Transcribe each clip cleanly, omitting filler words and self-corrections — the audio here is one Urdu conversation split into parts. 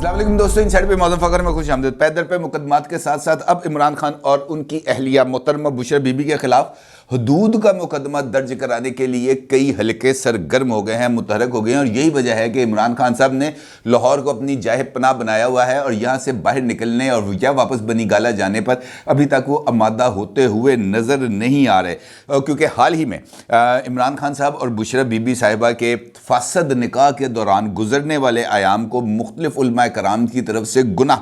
السلام علیکم دوستو، ان سائڈ پہ موضوع فخر میں خوش آمدید۔ پیدر پہ مقدمات کے ساتھ ساتھ اب عمران خان اور ان کی اہلیہ محترمہ بشرا بی بی کے خلاف حدود کا مقدمہ درج کرانے کے لیے کئی حلقے سرگرم ہو گئے ہیں، متحرک ہو گئے ہیں، اور یہی وجہ ہے کہ عمران خان صاحب نے لاہور کو اپنی جائے پناہ بنایا ہوا ہے، اور یہاں سے باہر نکلنے اور یا واپس بنی گالہ جانے پر ابھی تک وہ آمادہ ہوتے ہوئے نظر نہیں آ رہے، کیونکہ حال ہی میں عمران خان صاحب اور بشرا بی بی صاحبہ کے فاسد نکاح کے دوران گزرنے والے ایام کو مختلف علماء کرام کی طرف سے گناہ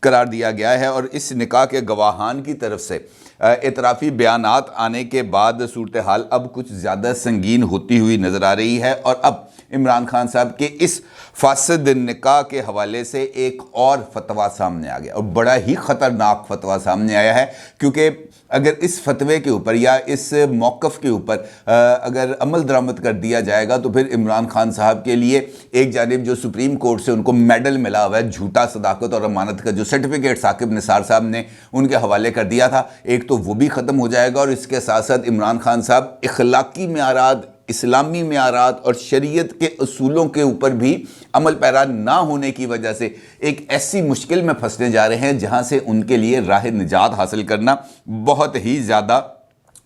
قرار دیا گیا ہے، اور اس نکاح کے گواہان کی طرف سے اعترافی بیانات آنے کے بعد صورتحال اب کچھ زیادہ سنگین ہوتی ہوئی نظر آ رہی ہے، اور اب عمران خان صاحب کے اس فاسد نکاح کے حوالے سے ایک اور فتویٰ سامنے آ گیا، اور بڑا ہی خطرناک فتویٰ سامنے آیا ہے، کیونکہ اگر اس فتوے کے اوپر یا اس موقف کے اوپر اگر عمل درآمد کر دیا جائے گا تو پھر عمران خان صاحب کے لیے ایک جانب جو سپریم کورٹ سے ان کو میڈل ملا ہوا ہے جھوٹا صداقت اور امانت کا جو سرٹیفکیٹ ثاقب نثار صاحب نے ان کے حوالے کر دیا تھا، ایک تو وہ بھی ختم ہو جائے گا، اور اس کے ساتھ ساتھ عمران خان صاحب اخلاقی معیارات، اسلامی معیارات اور شریعت کے اصولوں کے اوپر بھی عمل پیرا نہ ہونے کی وجہ سے ایک ایسی مشکل میں پھنسنے جا رہے ہیں جہاں سے ان کے لیے راہ نجات حاصل کرنا بہت ہی زیادہ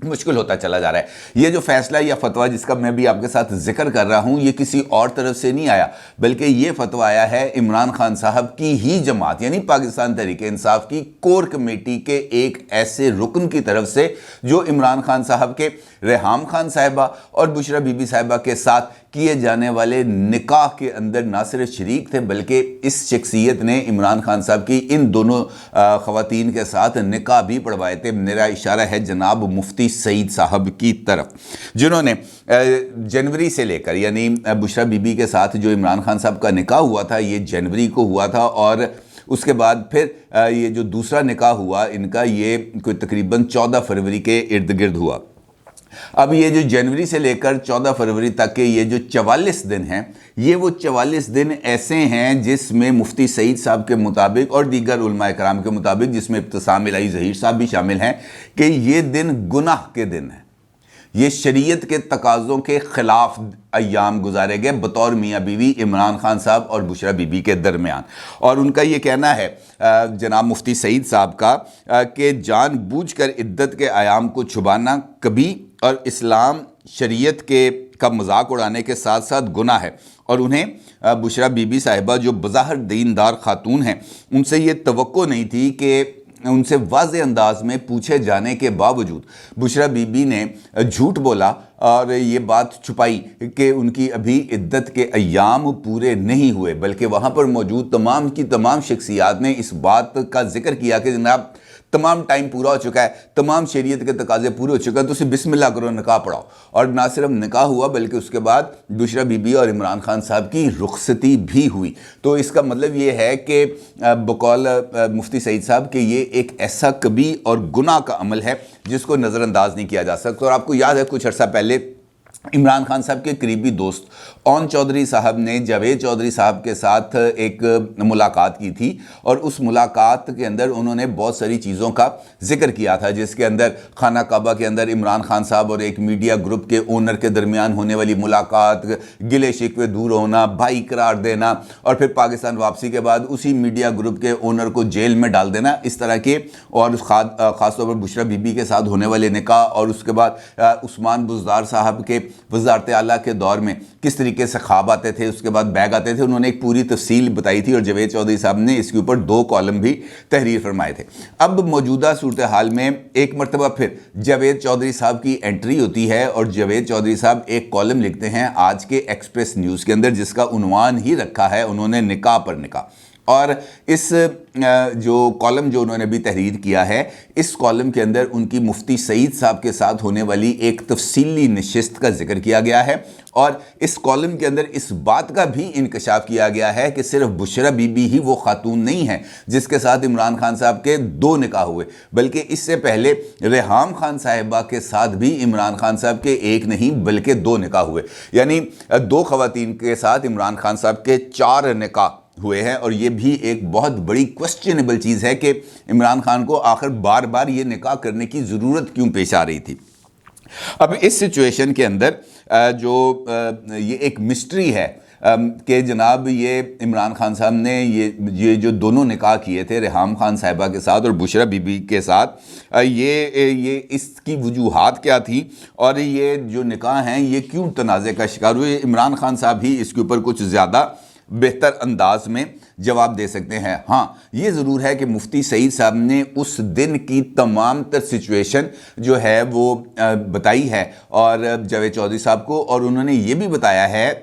مشکل ہوتا چلا جا رہا ہے۔ یہ جو فیصلہ یا فتویٰ جس کا میں بھی آپ کے ساتھ ذکر کر رہا ہوں، یہ کسی اور طرف سے نہیں آیا، بلکہ یہ فتویٰ آیا ہے عمران خان صاحب کی ہی جماعت یعنی پاکستان تحریک انصاف کی کور کمیٹی کے ایک ایسے رکن کی طرف سے جو عمران خان صاحب کے ریحام خان صاحبہ اور بشرا بی بی صاحبہ کے ساتھ کیے جانے والے نکاح کے اندر نہ صرف شریک تھے، بلکہ اس شخصیت نے عمران خان صاحب کی ان دونوں خواتین کے ساتھ نکاح بھی پڑھوائے تھے۔ میرا اشارہ ہے جناب مفتی سعید صاحب کی طرف، جنہوں نے جنوری سے لے کر یعنی بشرا بی بی کے ساتھ جو عمران خان صاحب کا نکاح ہوا تھا یہ جنوری کو ہوا تھا، اور اس کے بعد پھر یہ جو دوسرا نکاح ہوا ان کا یہ کوئی تقریباً 14 فروری کے ارد گرد ہوا۔ اب یہ جو جنوری سے لے کر 14 فروری تک کے یہ جو 44 دن ہیں، یہ وہ 44 دن ایسے ہیں جس میں مفتی سعید صاحب کے مطابق اور دیگر علماء کرام کے مطابق، جس میں ابتسام الہی ظہیر صاحب بھی شامل ہیں، کہ یہ دن گناہ کے دن ہیں، یہ شریعت کے تقاضوں کے خلاف ایام گزارے گئے بطور میاں بیوی عمران خان صاحب اور بشرا بی بی کے درمیان۔ اور ان کا یہ کہنا ہے جناب مفتی سعید صاحب کا کہ جان بوجھ کر عدت کے ایام کو چھپانا کبھی اور اسلام شریعت کا مذاق اڑانے کے ساتھ ساتھ گناہ ہے، اور انہیں بشرا بی بی صاحبہ جو بظاہر دیندار خاتون ہیں ان سے یہ توقع نہیں تھی کہ ان سے واضح انداز میں پوچھے جانے کے باوجود بشرا بی بی نے جھوٹ بولا اور یہ بات چھپائی کہ ان کی ابھی عدت کے ایام پورے نہیں ہوئے، بلکہ وہاں پر موجود تمام کی تمام شخصیات نے اس بات کا ذکر کیا کہ جناب تمام ٹائم پورا ہو چکا ہے، تمام شریعت کے تقاضے پورے ہو چکے ہیں، تو اسے بسم اللہ کرو، نکاح پڑھاؤ۔ اور نہ صرف نکاح ہوا بلکہ اس کے بعد بشرا بی بی اور عمران خان صاحب کی رخصتی بھی ہوئی۔ تو اس کا مطلب یہ ہے کہ بقول مفتی سعید صاحب کہ یہ ایک ایسا کبیرہ اور گناہ کا عمل ہے جس کو نظر انداز نہیں کیا جا سکتا۔ اور آپ کو یاد ہے کچھ عرصہ پہلے عمران خان صاحب کے قریبی دوست اون چودھری صاحب نے جاوید چودھری صاحب کے ساتھ ایک ملاقات کی تھی، اور اس ملاقات کے اندر انہوں نے بہت ساری چیزوں کا ذکر کیا تھا، جس کے اندر خانہ کعبہ کے اندر عمران خان صاحب اور ایک میڈیا گروپ کے اونر کے درمیان ہونے والی ملاقات، گلے شکوے دور ہونا، بھائی قرار دینا، اور پھر پاکستان واپسی کے بعد اسی میڈیا گروپ کے اونر کو جیل میں ڈال دینا، اس طرح کے، اور خاص طور پر بشرا بی بی کے ساتھ ہونے والے نکاح، اور اس کے بعد عثمان بزدار صاحب کے وزارت اعلیٰ کے دور میں کس طریقے سے خواب آتے تھے، اس کے بعد بیگ آتے تھے، انہوں نے ایک پوری تفصیل بتائی تھی، اور جاوید چودھری صاحب نے اس کے اوپر 2 کالم بھی تحریر فرمائے تھے۔ اب موجودہ صورتحال میں ایک مرتبہ پھر جاوید چودھری صاحب کی انٹری ہوتی ہے، اور جاوید چودھری صاحب ایک کالم لکھتے ہیں آج کے ایکسپریس نیوز کے اندر، جس کا عنوان ہی رکھا ہے انہوں نے نکاح پر نکاح۔ اور اس جو کالم جو انہوں نے بھی تحریر کیا ہے، اس کالم کے اندر ان کی مفتی سعید صاحب کے ساتھ ہونے والی ایک تفصیلی نشست کا ذکر کیا گیا ہے، اور اس کالم کے اندر اس بات کا بھی انکشاف کیا گیا ہے کہ صرف بشرا بی بی ہی وہ خاتون نہیں ہے جس کے ساتھ عمران خان صاحب کے 2 نکاح ہوئے، بلکہ اس سے پہلے ریحام خان صاحبہ کے ساتھ بھی عمران خان صاحب کے 1 نہیں بلکہ 2 نکاح ہوئے، یعنی 2 خواتین کے ساتھ عمران خان صاحب کے 4 نکاح ہوئے ہیں۔ اور یہ بھی ایک بہت بڑی کوسچنیبل چیز ہے کہ عمران خان کو آخر بار بار یہ نکاح کرنے کی ضرورت کیوں پیش آ رہی تھی۔ اب اس سچویشن کے اندر جو یہ ایک مسٹری ہے کہ جناب یہ عمران خان صاحب نے یہ جو دونوں نکاح کیے تھے ریحام خان صاحبہ کے ساتھ اور بشرا بی بی کے ساتھ، یہ اس کی وجوہات کیا تھیں اور یہ جو نکاح ہیں یہ کیوں تنازع کا شکار ہوئے، عمران خان صاحب ہی اس کے اوپر کچھ زیادہ بہتر انداز میں جواب دے سکتے ہیں۔ ہاں یہ ضرور ہے کہ مفتی سعید صاحب نے اس دن کی تمام تر سچویشن جو ہے وہ بتائی ہے اور جاوید چودھری صاحب کو، اور انہوں نے یہ بھی بتایا ہے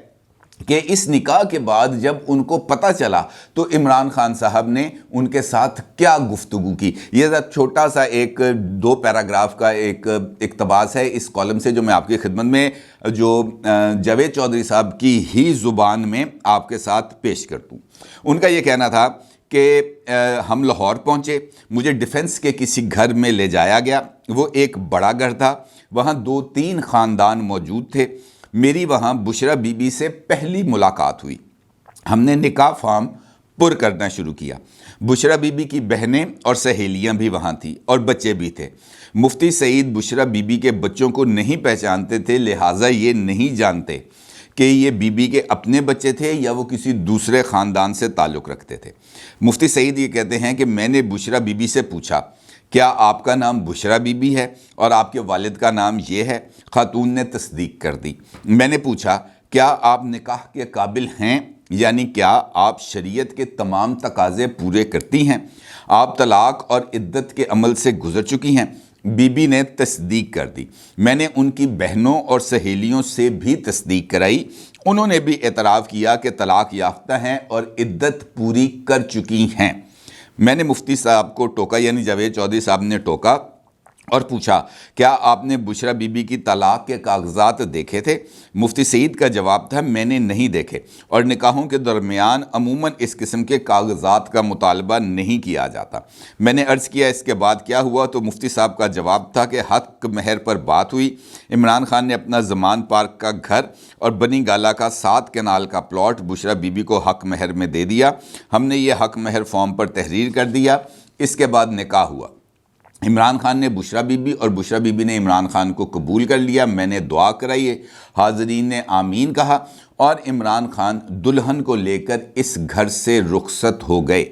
کہ اس نکاح کے بعد جب ان کو پتہ چلا تو عمران خان صاحب نے ان کے ساتھ کیا گفتگو کی۔ یہ چھوٹا سا ایک 2 پیراگراف کا ایک اقتباس ہے اس کالم سے جو میں آپ کی خدمت میں جو جاوید چودھری صاحب کی ہی زبان میں آپ کے ساتھ پیش کرتا ہوں۔ ان کا یہ کہنا تھا کہ ہم لاہور پہنچے، مجھے ڈیفنس کے کسی گھر میں لے جایا گیا، وہ ایک بڑا گھر تھا، وہاں 2-3 خاندان موجود تھے۔ میری وہاں بشرا بی بی سے پہلی ملاقات ہوئی، ہم نے نکاح فارم پر کرنا شروع کیا۔ بشرا بی بی کی بہنیں اور سہیلیاں بھی وہاں تھیں اور بچے بھی تھے۔ مفتی سعید بشرا بی بی کے بچوں کو نہیں پہچانتے تھے، لہٰذا یہ نہیں جانتے کہ یہ بی بی کے اپنے بچے تھے یا وہ کسی دوسرے خاندان سے تعلق رکھتے تھے۔ مفتی سعید یہ کہتے ہیں کہ میں نے بشرا بی بی سے پوچھا، کیا آپ کا نام بشرا بی بی ہے اور آپ کے والد کا نام یہ ہے؟ خاتون نے تصدیق کر دی۔ میں نے پوچھا، کیا آپ نکاح کے قابل ہیں، یعنی کیا آپ شریعت کے تمام تقاضے پورے کرتی ہیں؟ آپ طلاق اور عدت کے عمل سے گزر چکی ہیں؟ بی بی نے تصدیق کر دی۔ میں نے ان کی بہنوں اور سہیلیوں سے بھی تصدیق کرائی، انہوں نے بھی اعتراف کیا کہ طلاق یافتہ ہیں اور عدت پوری کر چکی ہیں۔ میں نے مفتی صاحب کو ٹوکا، یعنی جاوید چودھری صاحب نے ٹوکا اور پوچھا، کیا آپ نے بشرا بی بی کی طلاق کے کاغذات دیکھے تھے؟ مفتی سعید کا جواب تھا، میں نے نہیں دیکھے اور نکاحوں کے درمیان عموماً اس قسم کے کاغذات کا مطالبہ نہیں کیا جاتا۔ میں نے عرض کیا اس کے بعد کیا ہوا تو مفتی صاحب کا جواب تھا کہ حق مہر پر بات ہوئی۔ عمران خان نے اپنا زمان پارک کا گھر اور بنی گالا کا 7 کنال کا پلاٹ بشرا بی بی کو حق مہر میں دے دیا، ہم نے یہ حق مہر فارم پر تحریر کر دیا، اس کے بعد نکاح ہوا۔ عمران خان نے بشرا بی بی اور بشرا بی بی نے عمران خان کو قبول کر لیا، میں نے دعا کرائی، حاضرین نے آمین کہا اور عمران خان دلہن کو لے کر اس گھر سے رخصت ہو گئے۔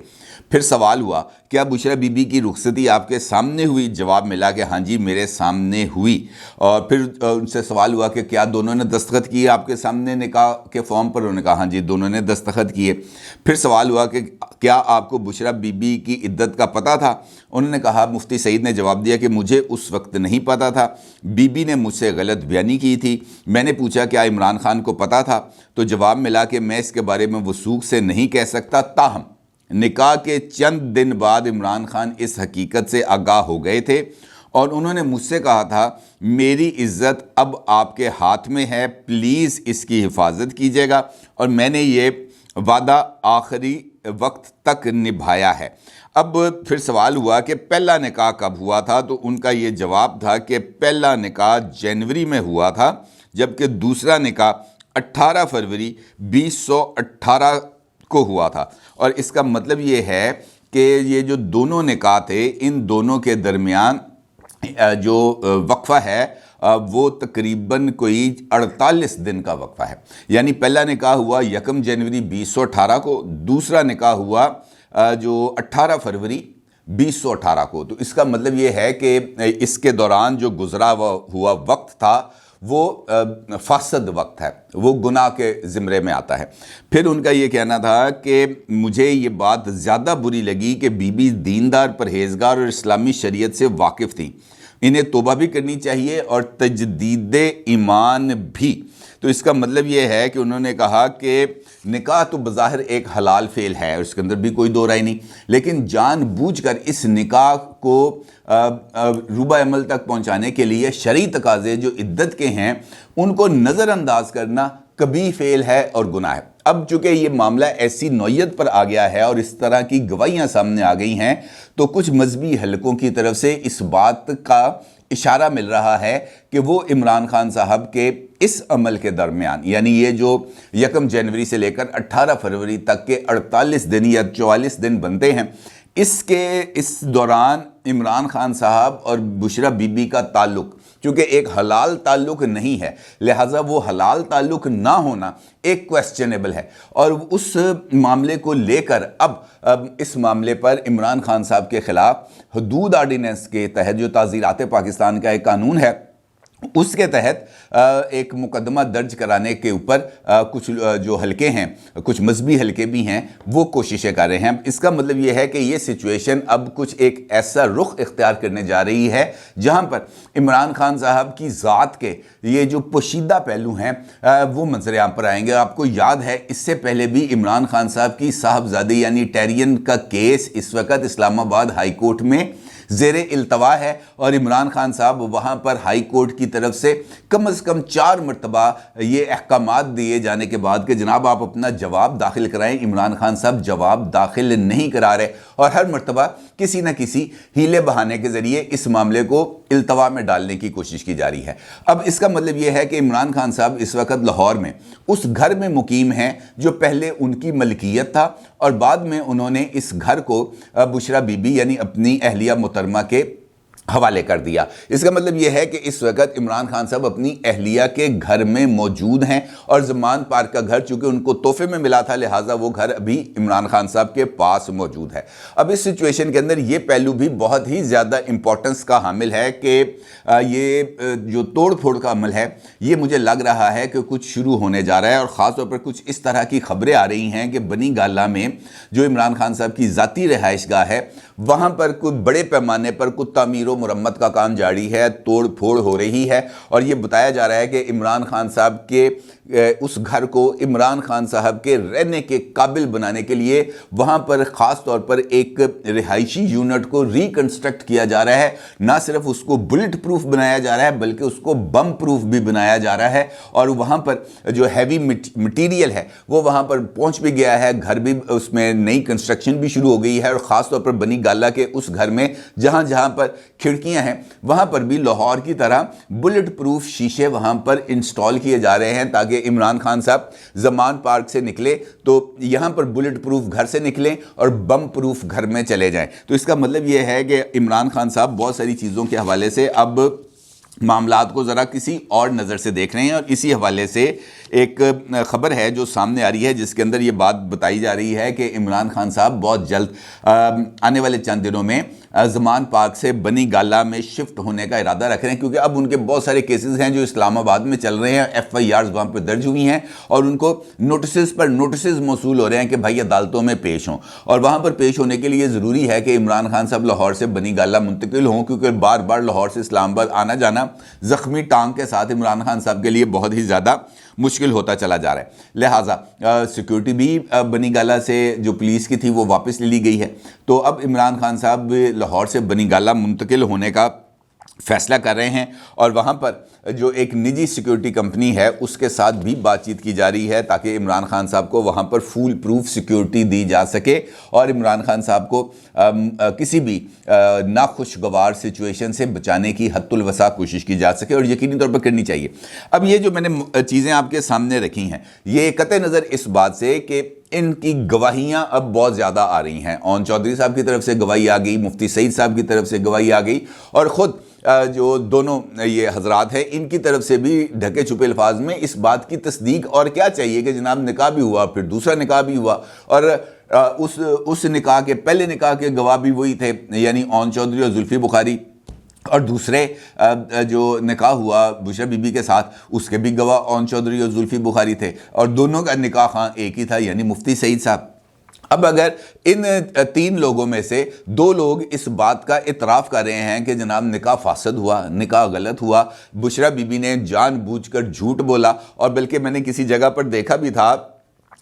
پھر سوال ہوا، کیا بشرا بی بی کی رخصتی آپ کے سامنے ہوئی؟ جواب ملا کہ ہاں جی میرے سامنے ہوئی۔ اور پھر ان سے سوال ہوا کہ کیا دونوں نے دستخط کیے آپ کے سامنے نکاح کے فارم پر؟ انہوں نے کہا ہاں جی دونوں نے دستخط کیے۔ پھر سوال ہوا کہ کیا آپ کو بشرا بی بی کی عدت کا پتہ تھا؟ انہوں نے کہا، مفتی سعید نے جواب دیا کہ مجھے اس وقت نہیں پتہ تھا، بی بی نے مجھ سے غلط بیانی کی تھی۔ میں نے پوچھا کیا عمران خان کو پتہ تھا؟ تو جواب ملا کہ میں اس کے بارے میں وثوق سے نہیں کہہ سکتا، تاہم نکاح کے چند دن بعد عمران خان اس حقیقت سے آگاہ ہو گئے تھے اور انہوں نے مجھ سے کہا تھا، میری عزت اب آپ کے ہاتھ میں ہے، پلیز اس کی حفاظت کیجیے گا، اور میں نے یہ وعدہ آخری وقت تک نبھایا ہے۔ اب پھر سوال ہوا کہ پہلا نکاح کب ہوا تھا؟ تو ان کا یہ جواب تھا کہ پہلا نکاح جنوری میں ہوا تھا، جبکہ دوسرا نکاح 18 فروری 2018 کو ہوا تھا۔ اور اس کا مطلب یہ ہے کہ یہ جو دونوں نکاح تھے ان دونوں کے درمیان جو وقفہ ہے وہ تقریباً کوئی 48 دن کا وقفہ ہے، یعنی پہلا نکاح ہوا 1 جنوری 2018 کو، دوسرا نکاح ہوا جو 18 فروری 2018 کو۔ تو اس کا مطلب یہ ہے کہ اس کے دوران جو گزرا ہوا وقت تھا وہ فاسد وقت ہے، وہ گناہ کے زمرے میں آتا ہے۔ پھر ان کا یہ کہنا تھا کہ مجھے یہ بات زیادہ بری لگی کہ بی بی دیندار، پرہیزگار اور اسلامی شریعت سے واقف تھی، انہیں توبہ بھی کرنی چاہیے اور تجدید ایمان بھی۔ تو اس کا مطلب یہ ہے کہ انہوں نے کہا کہ نکاح تو بظاہر ایک حلال فعل ہے اور اس کے اندر بھی کوئی دو رائے نہیں، لیکن جان بوجھ کر اس نکاح کو روبہ عمل تک پہنچانے کے لیے شرعی تقاضے جو عدت کے ہیں ان کو نظر انداز کرنا کبھی فعل ہے اور گناہ ہے۔ اب چونکہ یہ معاملہ ایسی نوعیت پر آ گیا ہے اور اس طرح کی گواہیاں سامنے آ گئی ہیں تو کچھ مذہبی حلقوں کی طرف سے اس بات کا اشارہ مل رہا ہے کہ وہ عمران خان صاحب کے اس عمل کے درمیان، یعنی یہ جو 1 جنوری سے لے کر 18 فروری تک کے 48 دن یا 44 دن بنتے ہیں، اس دوران عمران خان صاحب اور بشرا بی بی کا تعلق چونکہ ایک حلال تعلق نہیں ہے، لہٰذا وہ حلال تعلق نہ ہونا ایک کویسچنیبل ہے۔ اور اس معاملے کو لے کر اب اس معاملے پر عمران خان صاحب کے خلاف حدود آرڈیننس کے تحت جو تعزیرات پاکستان کا ایک قانون ہے اس کے تحت ایک مقدمہ درج کرانے کے اوپر کچھ جو حلقے ہیں، کچھ مذہبی حلقے بھی ہیں، وہ کوششیں کر رہے ہیں۔ اس کا مطلب یہ ہے کہ یہ سچویشن اب کچھ ایک ایسا رخ اختیار کرنے جا رہی ہے جہاں پر عمران خان صاحب کی ذات کے یہ جو پوشیدہ پہلو ہیں وہ منظر عام پر آئیں گے۔ آپ کو یاد ہے اس سے پہلے بھی عمران خان صاحب کی صاحبزادی یعنی ٹیرین کا کیس اس وقت اسلام آباد ہائی کورٹ میں زیر التوا ہے، اور عمران خان صاحب وہاں پر ہائی کورٹ کی طرف سے کم از کم 4 مرتبہ یہ احکامات دیے جانے کے بعد کہ جناب آپ اپنا جواب داخل کرائیں، عمران خان صاحب جواب داخل نہیں کرا رہے، اور ہر مرتبہ کسی نہ کسی ہیلے بہانے کے ذریعے اس معاملے کو التوا میں ڈالنے کی کوشش کی جا رہی ہے۔ اب اس کا مطلب یہ ہے کہ عمران خان صاحب اس وقت لاہور میں اس گھر میں مقیم ہیں جو پہلے ان کی ملکیت تھا، اور بعد میں انہوں نے اس گھر کو بشرا بی بی یعنی اپنی اہلیہ محترمہ کے حوالے کر دیا۔ اس کا مطلب یہ ہے کہ اس وقت عمران خان صاحب اپنی اہلیہ کے گھر میں موجود ہیں، اور زمان پارک کا گھر چونکہ ان کو تحفے میں ملا تھا لہٰذا وہ گھر ابھی عمران خان صاحب کے پاس موجود ہے۔ اب اس سچویشن کے اندر یہ پہلو بھی بہت ہی زیادہ امپورٹنس کا حامل ہے کہ یہ جو توڑ پھوڑ کا عمل ہے یہ مجھے لگ رہا ہے کہ کچھ شروع ہونے جا رہا ہے، اور خاص طور پر کچھ اس طرح کی خبریں آ رہی ہیں کہ بنی گالہ میں جو عمران خان صاحب کی ذاتی رہائش گاہ ہے وہاں پر کوئی بڑے پیمانے پر کوئی تعمیر و مرمت کا کام جاری ہے، توڑ پھوڑ ہو رہی ہے، اور یہ بتایا جا رہا ہے کہ عمران خان صاحب کے اس گھر کو عمران خان صاحب کے رہنے کے قابل بنانے کے لیے وہاں پر خاص طور پر ایک رہائشی یونٹ کو ریکنسٹرکٹ کیا جا رہا ہے۔ نہ صرف اس کو بلٹ پروف بنایا جا رہا ہے بلکہ اس کو بم پروف بھی بنایا جا رہا ہے، اور وہاں پر جو ہیوی مٹیریل ہے وہ وہاں پر پہنچ بھی گیا ہے، گھر بھی اس میں نئی کنسٹرکشن بھی شروع ہو گئی ہے، اور خاص طور پر بنی گالہ کے اس گھر میں جہاں جہاں پر کھڑکیاں ہیں وہاں پر بھی لاہور کی طرح بلٹ پروف شیشے وہاں پر انسٹال کیے جا رہے ہیں تاکہ عمران خان صاحب زمان پارک سے نکلے تو یہاں پر بلٹ پروف گھر سے نکلیں اور بم پروف گھر میں چلے جائیں۔ تو اس کا مطلب یہ ہے کہ عمران خان صاحب بہت ساری چیزوں کے حوالے سے اب معاملات کو ذرا کسی اور نظر سے دیکھ رہے ہیں، اور اسی حوالے سے ایک خبر ہے جو سامنے آ رہی ہے جس کے اندر یہ بات بتائی جا رہی ہے کہ عمران خان صاحب بہت جلد آنے والے چند دنوں میں زمان پارک سے بنی گالہ میں شفٹ ہونے کا ارادہ رکھ رہے ہیں، کیونکہ اب ان کے بہت سارے کیسز ہیں جو اسلام آباد میں چل رہے ہیں، FIRs وہاں پہ درج ہوئی ہیں، اور ان کو نوٹسز پر نوٹسز موصول ہو رہے ہیں کہ بھائی عدالتوں میں پیش ہوں، اور وہاں پر پیش ہونے کے لیے ضروری ہے کہ عمران خان صاحب لاہور سے بنی گالہ منتقل ہوں، کیونکہ بار بار لاہور سے اسلام آباد آنا جانا زخمی ٹانگ کے ساتھ عمران خان صاحب کے لیے بہت ہی زیادہ مشکل ہوتا چلا جا رہا ہے۔ لہٰذا سیکیورٹی بھی بنی گالہ سے جو پولیس کی تھی وہ واپس لے لی گئی ہے، تو اب عمران خان صاحب لاہور سے بنی گالہ منتقل ہونے کا فیصلہ کر رہے ہیں، اور وہاں پر جو ایک نجی سیکیورٹی کمپنی ہے اس کے ساتھ بھی بات چیت کی جا رہی ہے تاکہ عمران خان صاحب کو وہاں پر فول پروف سیکیورٹی دی جا سکے، اور عمران خان صاحب کو کسی بھی ناخوشگوار سچویشن سے بچانے کی حد الوسع کوشش کی جا سکے، اور یقینی طور پر کرنی چاہیے۔ اب یہ جو میں نے چیزیں آپ کے سامنے رکھی ہیں یہ قطع نظر اس بات سے کہ ان کی گواہیاں اب بہت زیادہ آ رہی ہیں، اون چودھری صاحب کی طرف سے گواہی آ گئی، مفتی سعید صاحب کی طرف سے گواہی آ گئی، اور خود جو دونوں یہ حضرات ہیں ان کی طرف سے بھی ڈھکے چھپے الفاظ میں اس بات کی تصدیق، اور کیا چاہیے کہ جناب نکاح بھی ہوا، پھر دوسرا نکاح بھی ہوا، اور اس نکاح کے پہلے نکاح کے گواہ بھی وہی تھے یعنی اون چودھری اور زلفی بخاری، اور دوسرے جو نکاح ہوا بشرا بی بی کے ساتھ اس کے بھی گواہ اون چودھری اور زلفی بخاری تھے، اور دونوں کا نکاح خواہ ایک ہی تھا یعنی مفتی سعید صاحب۔ اب اگر ان 3 لوگوں میں سے 2 لوگ اس بات کا اعتراف کر رہے ہیں کہ جناب نکاح فاسد ہوا، نکاح غلط ہوا، بشرا بی بی نے جان بوجھ کر جھوٹ بولا، اور بلکہ میں نے کسی جگہ پر دیکھا بھی تھا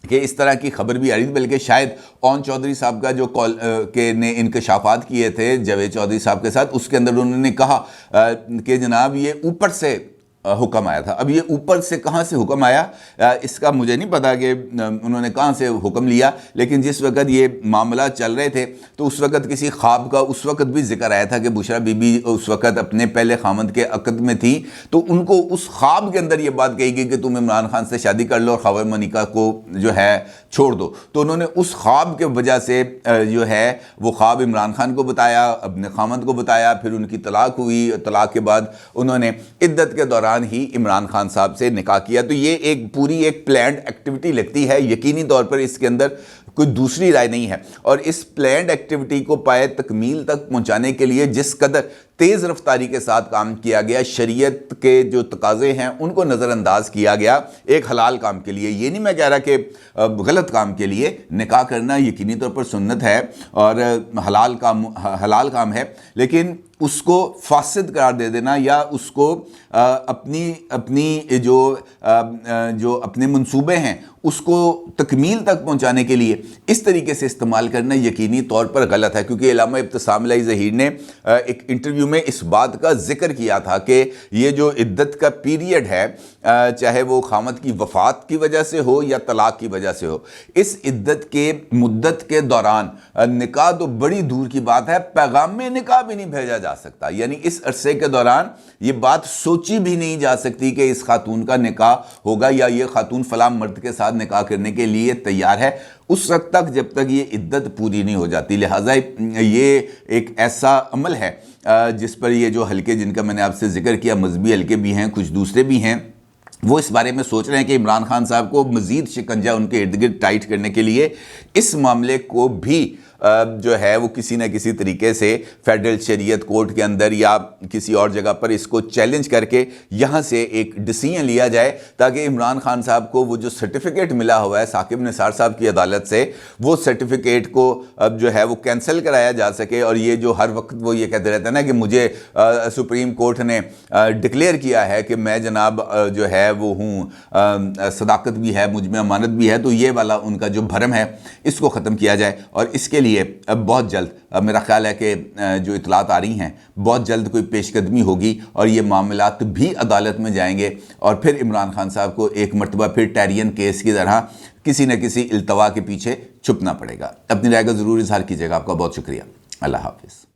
کہ اس طرح کی خبر بھی آ رہی تھی، بلکہ شاید اون چودھری صاحب کا جو کال کے نے انکشافات کیے تھے جاوید چودھری صاحب کے ساتھ، اس کے اندر انہوں نے کہا کہ جناب یہ اوپر سے حکم آیا تھا۔ اب یہ اوپر سے کہاں سے حکم آیا اس کا مجھے نہیں پتا کہ انہوں نے کہاں سے حکم لیا، لیکن جس وقت یہ معاملات چل رہے تھے تو اس وقت کسی خواب کا اس وقت بھی ذکر آیا تھا کہ بشریٰ بی بی اس وقت اپنے پہلے خامند کے عقد میں تھی، تو ان کو اس خواب کے اندر یہ بات کہی گئی کہ تم عمران خان سے شادی کر لو اور خاوند منیکا کو جو ہے چھوڑ دو۔ تو انہوں نے اس خواب کے وجہ سے جو ہے وہ خواب عمران خان کو بتایا، اپنے خامند کو بتایا، پھر ان کی طلاق ہوئی، طلاق کے بعد انہوں نے عدت کے دوران ہی عمران خان صاحب سے نکاح کیا۔ تو یہ ایک پوری ایک پلانڈ ایکٹیویٹی لگتی ہے، یقینی طور پر اس کے اندر کوئی دوسری رائے نہیں ہے، اور اس پلانڈ ایکٹیویٹی کو پائے تکمیل تک پہنچانے کے لیے جس قدر تیز رفتاری کے ساتھ کام کیا گیا، شریعت کے جو تقاضے ہیں ان کو نظر انداز کیا گیا ایک حلال کام کے لیے۔ یہ نہیں میں کہہ رہا کہ غلط کام کے لیے نکاح کرنا یقینی طور پر سنت ہے اور حلال کام ہے، لیکن اس کو فاسد قرار دے دینا یا اس کو اپنی جو اپنے منصوبے ہیں اس کو تکمیل تک پہنچانے کے لیے اس طریقے سے استعمال کرنا یقینی طور پر غلط ہے، کیونکہ علامہ ابتسام الہی ظہیر نے ایک انٹرویو میں اس بات کا ذکر کیا تھا کہ یہ جو عدت کا پیریڈ ہے، چاہے وہ خامد کی وفات کی وجہ سے ہو یا طلاق کی وجہ سے ہو، اس عدت کے مدت کے دوران نکاح تو بڑی دور کی بات ہے، پیغام میں نکاح بھی نہیں بھیجا جا سکتا۔ یعنی اس عرصے کے دوران یہ بات سوچی بھی نہیں جا سکتی کہ اس خاتون کا نکاح ہوگا یا یہ خاتون فلاں مرد کے ساتھ نکاح کرنے کے لیے تیار ہے، اس وقت تک جب تک یہ عدت پوری نہیں ہو جاتی۔ لہٰذا یہ ایک ایسا عمل ہے جس پر یہ جو حلقے جن کا میں نے آپ سے ذکر کیا، مذہبی حلقے بھی ہیں، کچھ دوسرے بھی ہیں، وہ اس بارے میں سوچ رہے ہیں کہ عمران خان صاحب کو مزید شکنجہ ان کے ارد گرد ٹائٹ کرنے کے لیے اس معاملے کو بھی جو ہے وہ کسی نہ کسی طریقے سے فیڈرل شریعت کورٹ کے اندر یا کسی اور جگہ پر اس کو چیلنج کر کے یہاں سے ایک ڈیسیژن لیا جائے، تاکہ عمران خان صاحب کو وہ جو سرٹیفکیٹ ملا ہوا ہے ثاقب نثار صاحب کی عدالت سے، وہ سرٹیفکیٹ کو اب جو ہے وہ کینسل کرایا جا سکے۔ اور یہ جو ہر وقت وہ یہ کہتے رہتے ہیں نا کہ مجھے سپریم کورٹ نے ڈکلیئر کیا ہے کہ میں جناب جو ہے وہ ہوں، صداقت بھی ہے، مجھ میں امانت بھی ہے، تو یہ والا ان کا جو بھرم ہے اس کو ختم کیا جائے۔ اور اس کے لیے اب بہت جلد میرا خیال ہے کہ جو اطلاعات آ رہی ہیں بہت جلد کوئی پیش قدمی ہوگی اور یہ معاملات بھی عدالت میں جائیں گے، اور پھر عمران خان صاحب کو ایک مرتبہ پھر ٹیرین کیس کی طرح کسی نہ کسی التوا کے پیچھے چھپنا پڑے گا۔ اپنی رائے کا ضرور اظہار کیجیے گا۔ آپ کا بہت شکریہ۔ اللہ حافظ۔